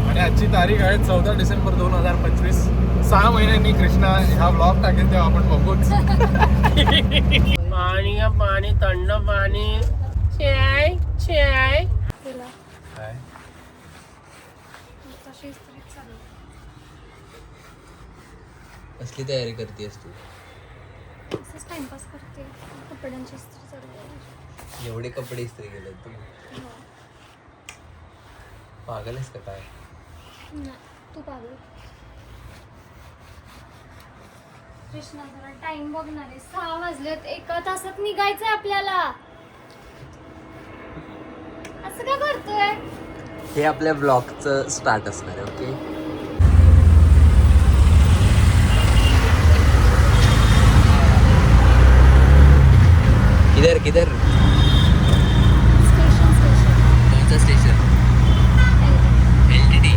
आणि आजची तारीख आहे 14 डिसेंबर 2025. 6 महिन्यांनी कृष्णा हा ब्लॉग टाकेल तेव्हा आपण बघूच. पाणी पाणी थंड पाणी चाय चाय. काय कसली तयारी करतेस तू? असंच टाइमपास करते. कपड्यांची इस्त्री चालू आहे. एवढे कपडे इस्त्री केले तू? पागल आहेस का काय? नाही, तू पागल. कृष्णा जरा टाइम बघणार आहे. 6 वाजलेत. 1 तासात निघायचंय आपल्याला. असं का करतोय? हे आपल्या ब्लॉगचं स्टार्ट असणार आहे. ओके, किधर किधर? Station station. कौन सा स्टेशन? LTT.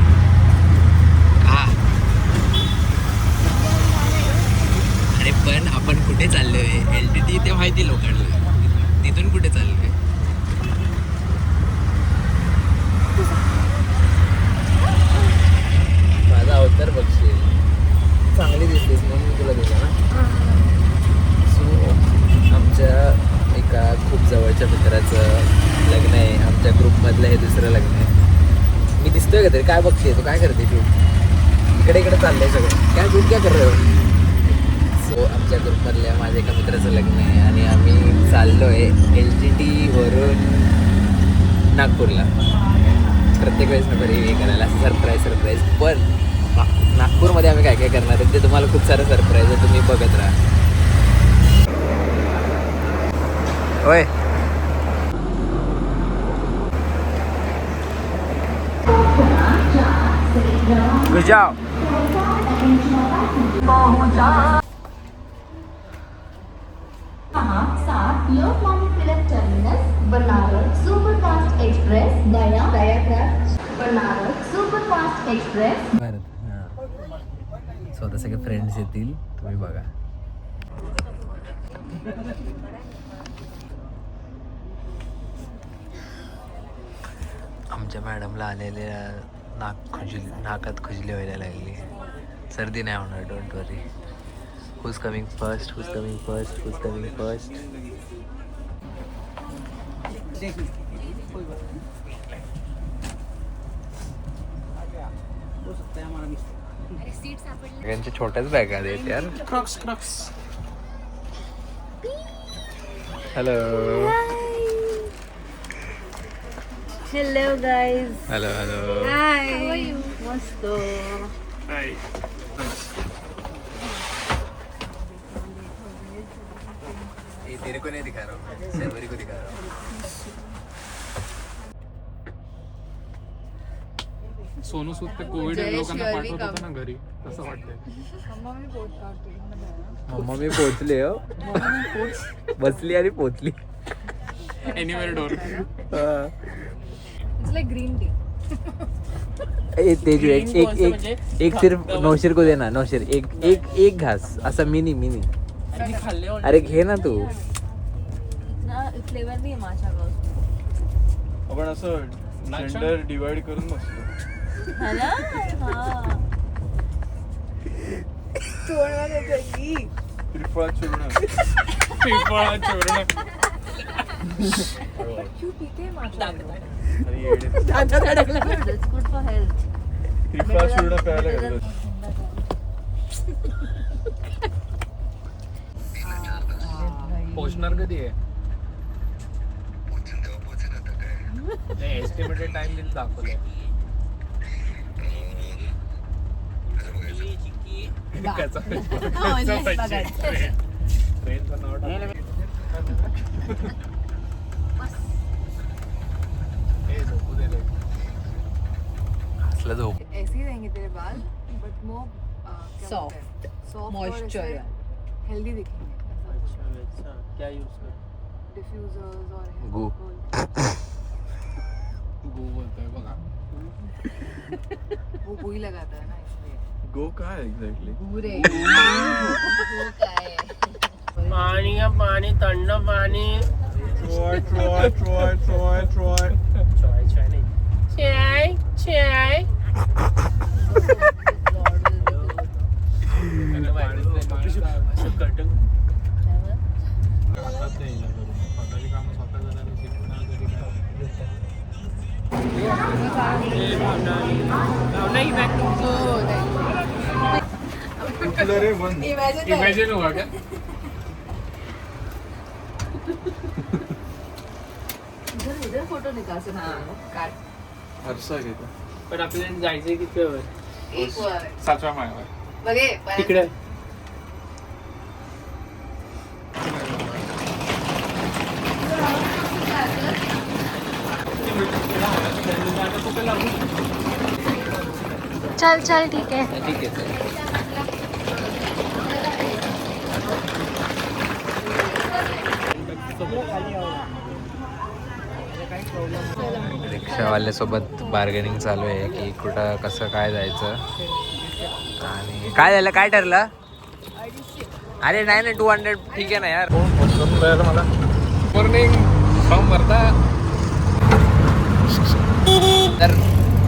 हा, अरे पण आपण कुठे चाललोय? LTT ते माहिती लोकांना, तिथून कुठे चाललोय? माझा अवतार बघशील, चांगली दिसतेस म्हणून मी तुला दिलं ना. सो आमच्या एका खूप जवळच्या मित्राचं लग्न आहे. आमच्या ग्रुपमधलं हे दुसरं लग्न आहे. मी दिसतोय का तरी? काय बघते तू? काय करते तू? इकडे इकडे चाललंय सगळं. काय तू काय कर रहे हो? सो आमच्या ग्रुपमधल्या माझ्या एका मित्राचं लग्न आहे आणि आम्ही चाललोय LTT वरून नागपूरला. प्रत्येक वेळेस मी बरी हे करायला असं सरप्राईज. पण नागपूरमध्ये आम्ही काय काय करणार आहे ते तुम्हाला खूप सारं सरप्राईज आहे. तुम्ही बघत राहा. होय, गुजाव Lokmanya Tilak terminus Banaras superfast express गया बनारस सुपरफास्ट एक्सप्रेस. स्वतः सगळे फ्रेंड्स येतील, तुम्ही बघा. आमच्या मॅडमला आलेल्या नाकात खुजली व्हायला लागली. सर्दी नाही होणार, don't worry. Who's coming first? सगळ्यांच्या छोट्याच बॅग आहेत यार. Crocs. Hello guys. Hello. Hi. How are you? मस्त. ये तेरे को नहीं दिखा रहा हूँ, सेवरी को दिखा रहा हूँ. सोनू सूद ते कोविड लोकांना पाठवत होतं ना घरी, तसं वाटतंय. मम्मा मी पोचले हो. बसली आणि पोचली. Anywhere door. It's like green tea. तेज एक सिर्फ नौशीर को देना. नौशीर एक घास असा मिनी. अरे घे ना तू. ना फ्लेवर नाही माझ्या गाव. आपण असं जेंडर डिवाइड करून बसतो. है ना? हां. तोडवा देते की. त्रिफळा चूर्ण. क्यों पीते माझ्या? अरे येडे. It's good for health. त्रिफळा चूर्ण प्यायला गेलो. पोचणार कधी आहे? नाही, एस्टिमेटेड टाइम दिल दाखवलंय. ट्रेनचं नाव टाकलं. झोपू दे रे. असलं झोप. ऐसे ही रहेंगे तेरे बाल but more Soft. Soft Moisture. Healthy दिखेंगे. अच्छा, क्या यूज कर? डिफ्यूजर्स और गो. गो बोलतोय बघा. वो वही लगाता है ना इसलिए. गो काय एक्झॅक्टली? पुरे. पाणी थंड पाणी इमॅजिन हुआ क्या? इधर फोटो निकाल से काट हर्षा घेतो पण आपल्याला जायचंय किती वेळ? एक वर 7व्या माळ्यावर. बघे तिकडे चल चल ठीक आहे. ठीक आहे चल. रिक्षावाल्यासोबत बार्गेनिंग चालू आहे की कुठं कसं काय जायचं. आणि काय झालं, काय ठरलं? अरे नाही ना 200 ठीक आहे ना यार. मला मॉर्निंग फॉर्म भरता. तर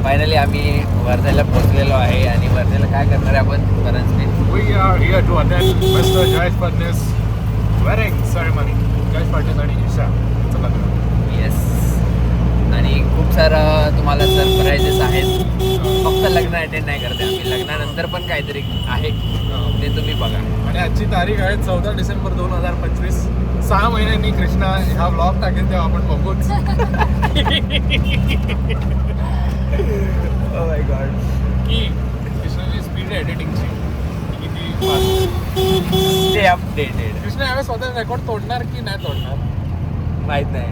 फायनली आम्ही वर्ध्याला पोहोचलेलो आहे आणि वर्ध्याला काय करणार आहे आपण बरांचने. We are here to attend Mr. Jayesh Patnis wedding ceremony. Jayesh Patnis आणि ईशा यांचं लग्न. येस. आणि खूप सारं तुम्हाला सरप्राईजेस आहेत. फक्त लग्न अटेंड नाही करते आम्ही, लग्नानंतर पण काहीतरी आहे ते तुम्ही बघा. आणि आजची तारीख आहे 14 डिसेंबर 2025. 6 महिन्यांनी कृष्णा हा ब्लॉग टाकेल तेव्हा आपण बघूच. Oh my God. की कृष्णाची स्पीड आहे एडिटिंगची किती fast. Stay updated. कृष्णा यावेळेस स्वतः रेकॉर्ड तोडणार की नाही तोडणार? माहित नाही.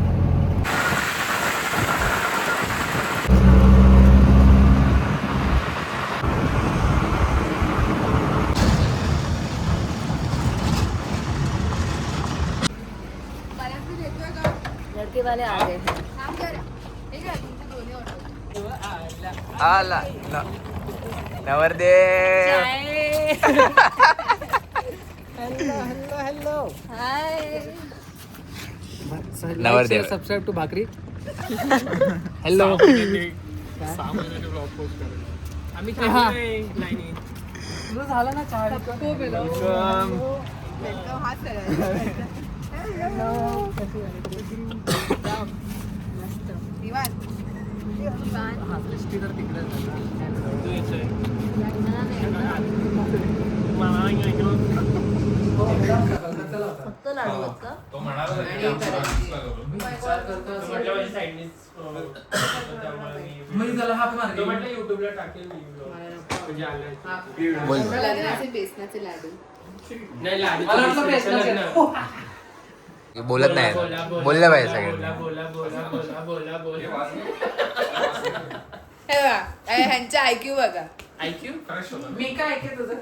लड़के वाले आ गए हैं. आला नवरदे. नवरदेव. सबस्क्राईब टू भाकरी. हॅलो 6 महिन्याचे ब्लॉग पोस्ट करेल. आम्ही थांबलोय लाईनीत. तुझं झालं ना चहा? फक्त लाडू आहेत का? तो म्हणाला युट्यूबला टाकेल बोल. लग्नाचे बेसनाचे लाडू. नाही लाडू बोलत नाही बोललं पाहिजे सगळ्यांनी. हे बघा ह्यांचा IQ बघा. IQ मी काय ऐकते तुझं?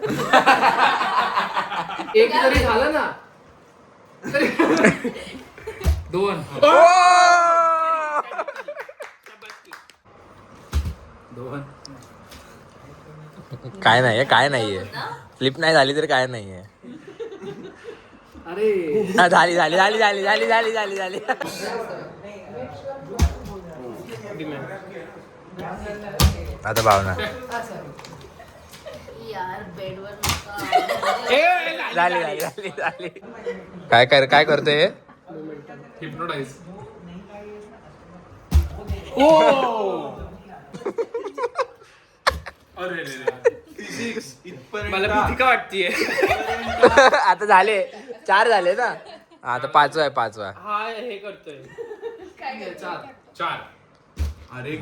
एक जरी झालं ना 2. काय नाहीये, काय नाहीये. फ्लिप नाही झाली तर काय नाहीये. अरे झाली झाली झाली झाली झाली झाली झाली झाली. आता भावना यार बेडवर झाली झाली झाली झाली. काय करतोय? हिप्नोटाइज. अरे मला भीती का वाटतीये. आता झाले 4 झाले ना. आता 5वा आहे 5वा. हा हे करतोय. काय करतो? 4. अरे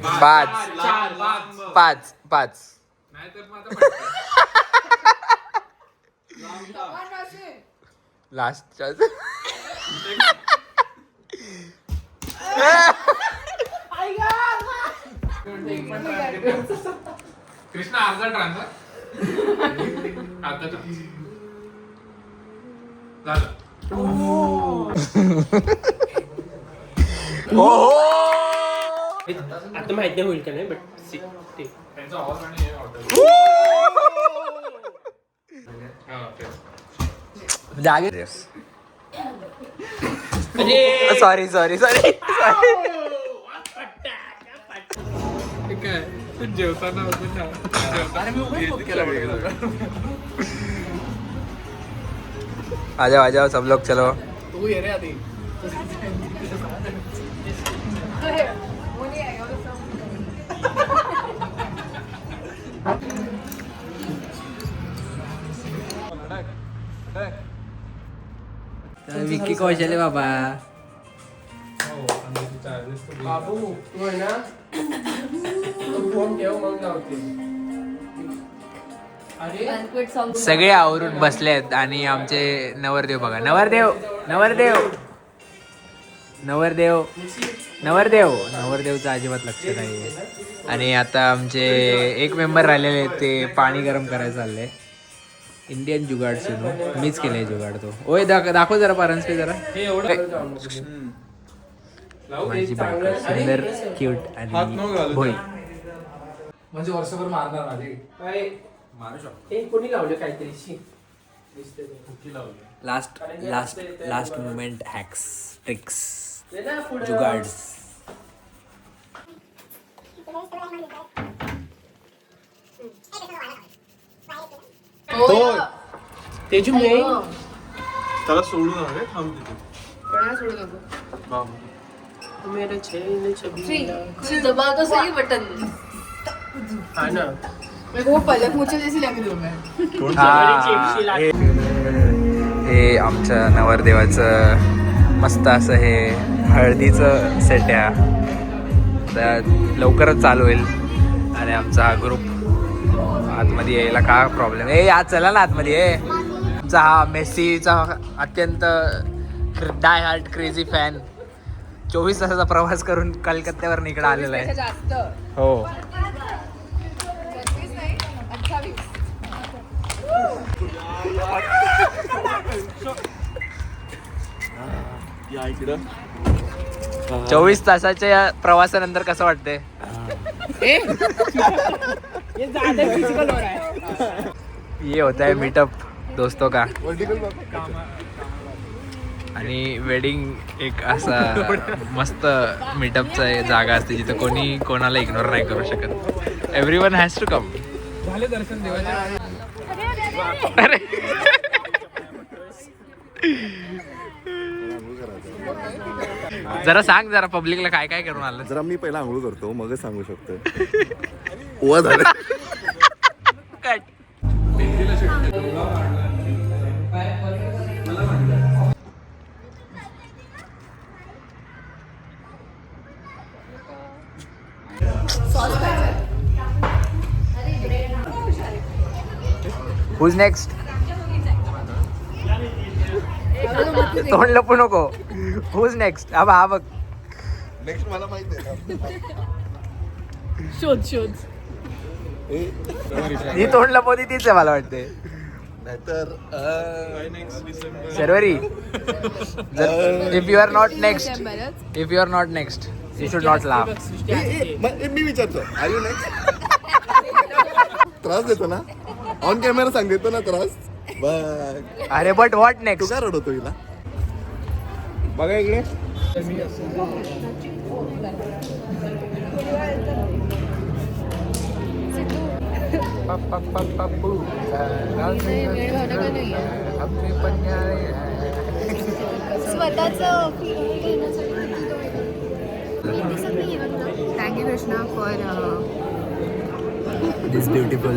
5 5. नाही तर मग आता लास्ट. कृष्णा अर्धा ट्रान्सफर आता झालं. आता माहित नाही होईल का नाही बट त्यांचा आवाज आणि हे ऑर्डर. जागे. सॉरी सॉरी सॉरी काय तू जेवताना होतं ना आ जाओ सब लोग चलो. तू ये रे आधी विक्की कौशल्य बाबा. बाबू तू आहे ना फोन ठेव मग लावते. अरे सगळे आवरून बसलेत आणि आमचे नवरदेव बघा. नवरदेव नवरदेव नवरदेव नवरदेव नवरदेवचं अजिबात लक्ष नाही. आणि आता आमचे एक मेंबर राहिलेले आहेत, ते पाणी गरम करायचं चाललंय. इंडियन जुगाड सुरू मीच केलंय जुगाड तो. ओय दाखव जरा पारंसपे जरा. माझी बायको सुंदर क्यूट आणि भोई. म्हणजे वर्षभर मारणार आधी काय मारू शकतो. हे कोणी लावले काहीतरी शी दिसते ते. कुकी लावली. Last last last moment hacks tricks दे ना पुढं. जुगाड्स. तेजू मी त्याला सोडू नका थांब तिथे. कोणाला सोडू नको. बाबू मेरा चैन छबीला. तू दबा तो सही बटन. हा ना मेरे को वो पलक मुझे जैसी लग रही हूँ मैं. चिप्सी लागते. हे आमच्या नवरदेवाचं मस्त असं हे हळदीचं सेट आहे. तर लवकरच चालू होईल आणि आमचा हा ग्रुप आतमध्ये यायला का प्रॉब्लेम. आज चला ना आतमध्ये. आमचा हा मेस्सीचा अत्यंत डाय हार्ट क्रेझी फॅन 24 तासाचा प्रवास करून कलकत्त्यावर इकडे आलेला आहे. जास्त. हो 25 नाही 28. 24 तासाच्या प्रवासानंतर कसं वाटतंय. ये होता है मीटअप दोस्तों का. आणि वेडिंग एक असा मस्त मीटअपचा जागा असते जिथे कोणी कोणाला इग्नोर नाही करू शकत. Everyone has to come. झाले दर्शन देवाचे. अरे जरा सांग जरा पब्लिकला काय काय करून आलं. जरा मी पहिला आंघोळ करतो मगच सांगू शकतो. ओवा झालं. कट. Who's next? तोंड लपू नको. Who's next? हा बघ. नेक्स्ट मला माहिती आहे. शोध शोध. ही तोंड लपवती तीच आहे मला वाटते. नाहीतर Sharvari if you are not next if you are not next you should not laugh. मी विचारतो आर यू नेक्स्ट. त्रास देतो ना ऑन कॅमेरा सांग देतो ना त्रास. बघ अरे बट व्हॉट तू नेक्स्ट. काय रडवतो हिला. बघा इकडे. स्वतःचं thank you Krishna for this beautiful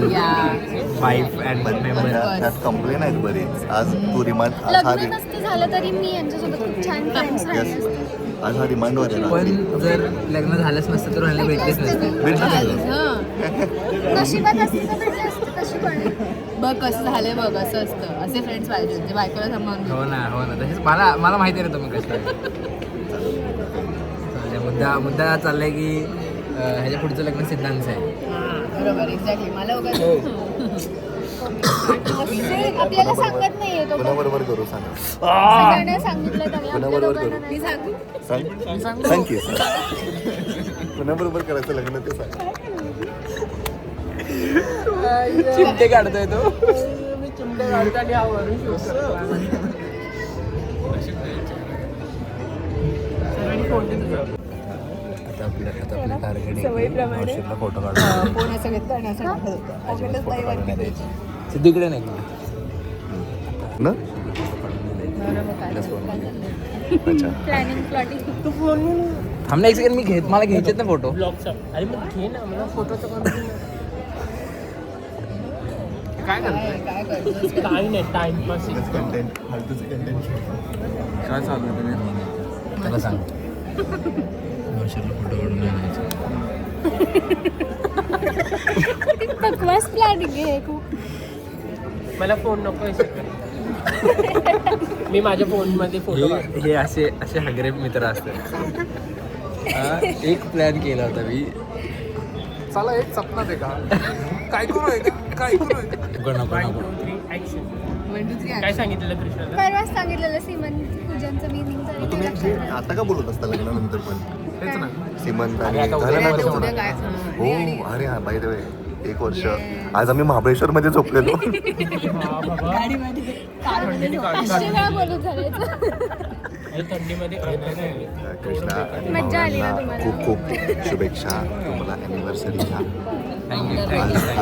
wife and member. त्यात कंप्लेन आहेत बरीच. आज तू रिमांड लग्न नसतं झालं तरी मी यांच्यासोबत खूप छान फ्रेंड्स राहिले असते. आज हा रिमांडवर आहे पण ना. जर लग्न झालंच नसतं तर राहायला भेटलेच नसते. नशिबात असतं तर भेटलं असतं. कशी पण बघ कसं झालंय बघ असं असतं. असे फ्रेंड्स पाहिजे जे बायकोला सांभाळून हो ना तसेच मला माहिती आहे ना तुम्ही कसं. मुद्दा चाललाय की ह्याच्या पुढचं लग्न सिद्धांत आहे. बरोबर एक्झॅक्टली मला आपल्याला सांगत नाहीये तो. कुणाबरोबर करू सांग. सगळ्यांना सांगितलं तरी आपल्या कुणाबरोबर दोघांना करू नाही. सांग की कुणाबरोबर करायचं लग्न ते सांग. चिमटे काढतोय तो. मी चिमटे काढतो आणि हा वरून शोधतो. बोलते तुझं आता आपलं टार्गेट फोटो काढून फोन असं घेतलं आणि असं टाकत होतं अजिबात फोटो काढून नाही द्यायचे. सिद्धीकडे नाही का? ना अच्छा प्लॅनिंग प्लॉटिंग तू फोन थांब ना एक सेकंड, मला घ्यायचेत ना फोटो. ब्लॉगचा. अरे मग घे ना मला फोटोचं करून काय करतोय काय करतो काही नाही टाइमपास. कंटेंट फालतूचे कंटेंट काय चालू आहे तुम्ही त्याला सांग नौशरला फोटो काढून नाही द्यायचे. बकवास प्लॅनिंग आहे खूप. मला फोन नको मी माझ्या फोनमध्ये फोटो काढतो. हे असे हगरे मित्र असतात. एक प्लॅन केला होता मी. चला एक सपना दे का काय करू आहे का काय करू आहे का? नको नको 1 नको 2 3 ऍक्शन. 1 2 3 काय सांगितलेलं कृष्णाला? परवाच सांगितलेलं सीमन पूजनचं मीनिंग मग तुम्ही आता का बोलत असता लग्नानंतर पण तेच ना श्रीमंत अरे आणि आता उद्या झालं ना वर्ष तेवढं. उद्या काय हो अरे हा बाय द वे 1 वर्ष. आज आम्ही महाबळेश्वर मध्ये झोपलेलो. हा बाबा. पाचशे वेळा बोलत झालं. अरे थंडीमध्ये कळलं नाही. कृष्णा आणि मज्जा आली ना भावनांना तुम्हाला? खूप खूप शुभेच्छा तुम्हाला अॅनिव्हर्सरीच्या. थँक्यू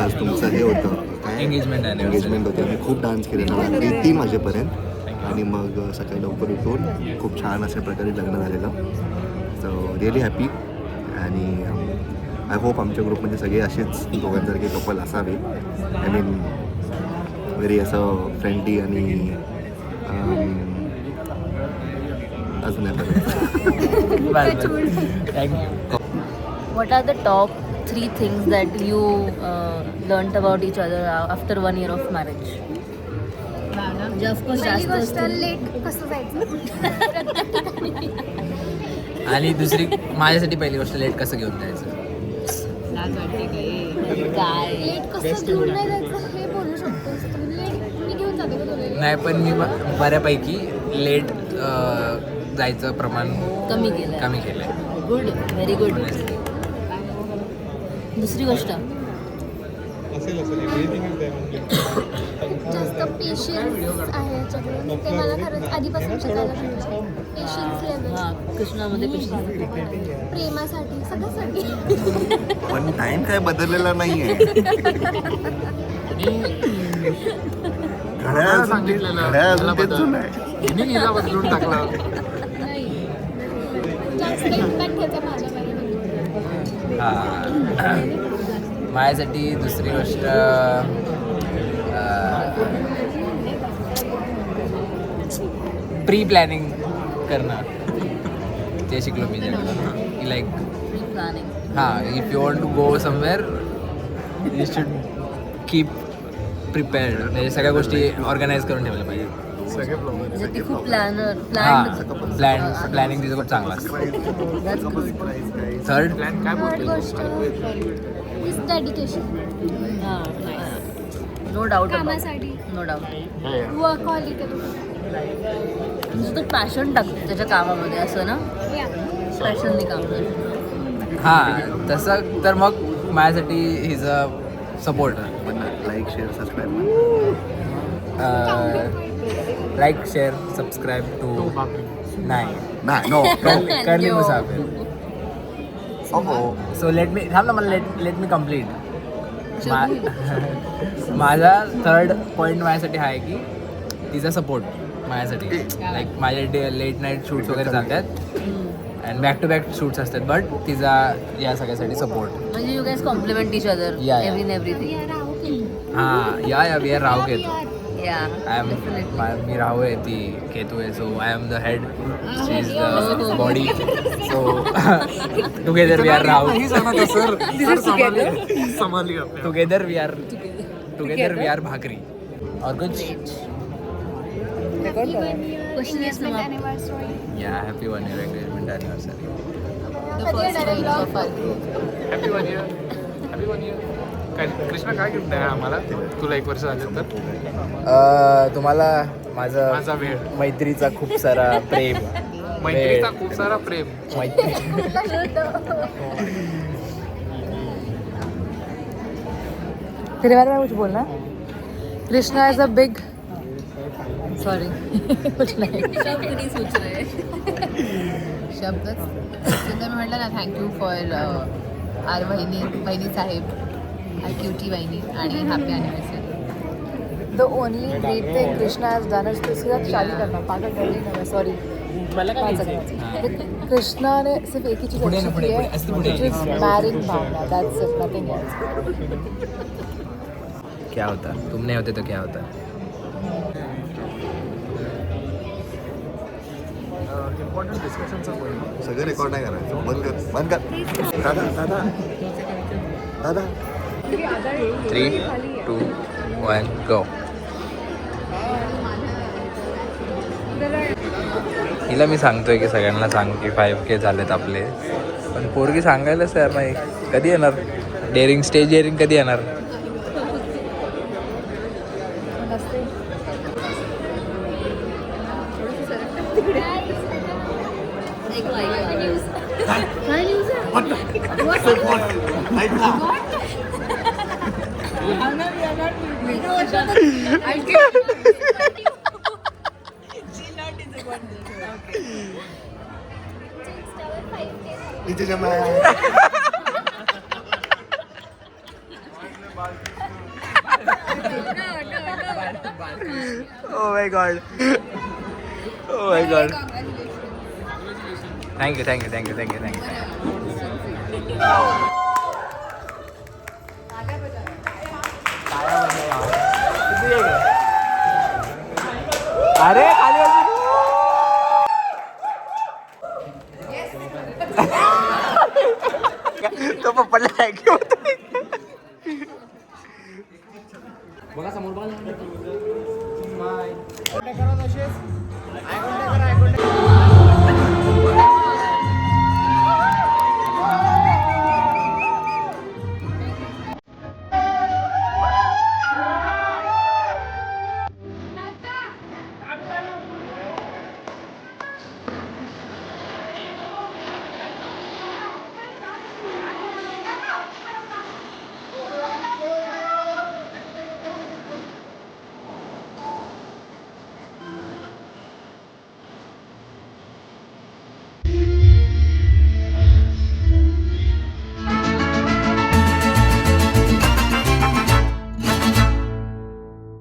आज तुमचं हे होतं काय Engagement anniversary. एंगेजमेंट होती. आम्ही खूप डान्स केलेला रात्री 3 वाजेपर्यंत आणि मग सकाळी लवकर उठून खूप छान अशा प्रकारे लग्न झालेलं. सो रिअली हॅपी आणि आय होप आमच्या ग्रुपमध्ये सगळे असेच दोघांसारखे कपल असावे. आय मीन व्हेरी असं फ्रेंडली आणि अजून thank you. What are the top 3 things that you learnt about each other after 1 year of marriage? म्हणजे ऑफकोर्स पहिली जास्त गोष्ट असतील. लेट कसं जायचं. आणि दुसरी माझ्यासाठी पहिली गोष्ट लेट कसं घेऊन जायचं. लाज वाटते काय काय लेट कसं घेऊन नाही जायचं हे बोलू शकतो तुम्ही. लेट मी घेऊन जाते का तुला? नाही पण मी बऱ्यापैकी लेट जायचं प्रमाण कमी केलं कमी केलं आहे. Good very good. दुसरी गोष्ट जास्त पेशन्स आहे याच्याकडून. ते मला खरंच आधीपासून शिकायला पाहिजे. पेशन्स लेवल हां कृष्णामध्ये पेशन्स. प्रेमासाठी सगळ्यासाठी. पण टाइम काय बदललेला नाहीये. घड्याळ अजून तेच जुनं आहे. हिने हिला बदलून टाकला. नाही जास्त इम्पॅक्ट ह्याचा माझ्यावर. माझ्यासाठी दुसरी गोष्ट प्री प्लॅनिंग करणं ते शिकलो मी त्याच्याकडून की लाईक प्लॅनिंग. हां if you want to go somewhere you should keep prepared. म्हणजे सगळ्या गोष्टी ऑर्गनाईज करून ठेवल्या पाहिजे. सगळे प्रॉब्लेम म्हणजे ती खूप प्लॅनिंग तिचं खूप चांगलं असतं. थर्ड काय थर्ड गोष्ट इज डेडिकेशन. नो डाऊट कामासाठी नो डाऊट. वर्कहॉलिक आहे तुम्ही. तो पॅशन टाकतो त्याच्या कामामध्ये असं ना. पॅशननी काम करतो. हां तसं तर मग माझ्यासाठी his a support. Like share subscribe. Like share subscribe to नाही नाही नो करली मुसाफिर. हो सो लेट मी थांब ना मला लेट मी कम्प्लीट. माझा थर्ड पॉईंट माझ्यासाठी हा आहे की तिचा सपोर्ट माझ्यासाठी. लाईक माझे लेट नाईट शूट्स वगैरे चालतात and back to back shoots असतात बट तिचा या सगळ्यासाठी सपोर्ट. म्हणजे you guess compliment each other Yeah, yeah. Every everything. हां या वी आर राहू घेतो. या आय एम मी राहू आहे ती केतू आहे. So I am the head she is the body. So together we are Rahu. Together we are bhakri और कुछ. क्वेश्चन इज या happy 1 year engagement anniversary. Happy 1 year. Happy 1 year. काय कृष्णा काय गिफ्ट आहे आम्हाला तुला 1 वर्ष झालं तर? तुम्हाला माझा माझा वेळ. मैत्रीचा खूप सारा प्रेम. मैत्रीचा खूप सारा प्रेम. मैत्री तेरे बारे में कुछ बोलना. Krishna is a big sorry कुछ नहीं. सब कुछ सोच रहे हैं. शब्दच तर मी म्हटलं ना थँक्यू फॉर आर वहिनी साहेब आर क्युटी वहिनी आणि happy anniversary. The only great thing Krishna has done is to सीधा शादी करना. पागल कर रही ना, सॉरी. कृष्णाने सिर्फ एक ही चीज़ अच्छी की है, which is marrying Bhavana. That's it, nothing else. क्या होता, तुम नहीं होते तो क्या होता. इम्पॉर्टंट डिस्कशनचा पॉईंट. सगळं रेकॉर्ड नाही करायचं. बंद कर दादा. 3, 2, 1 गो. हिला मी सांगतोय की सगळ्यांना सांग की 5K झालेत आपले, पण पोरगी सांगायलाच यार नाही. कधी येणार डेअरिंग, स्टेज डेअरिंग कधी येणार. नीचे जमा. Oh my god. Oh my god. Thank you. अरे खाली तो पप्पाला थँक्यू होतो. बघा समोर बघा.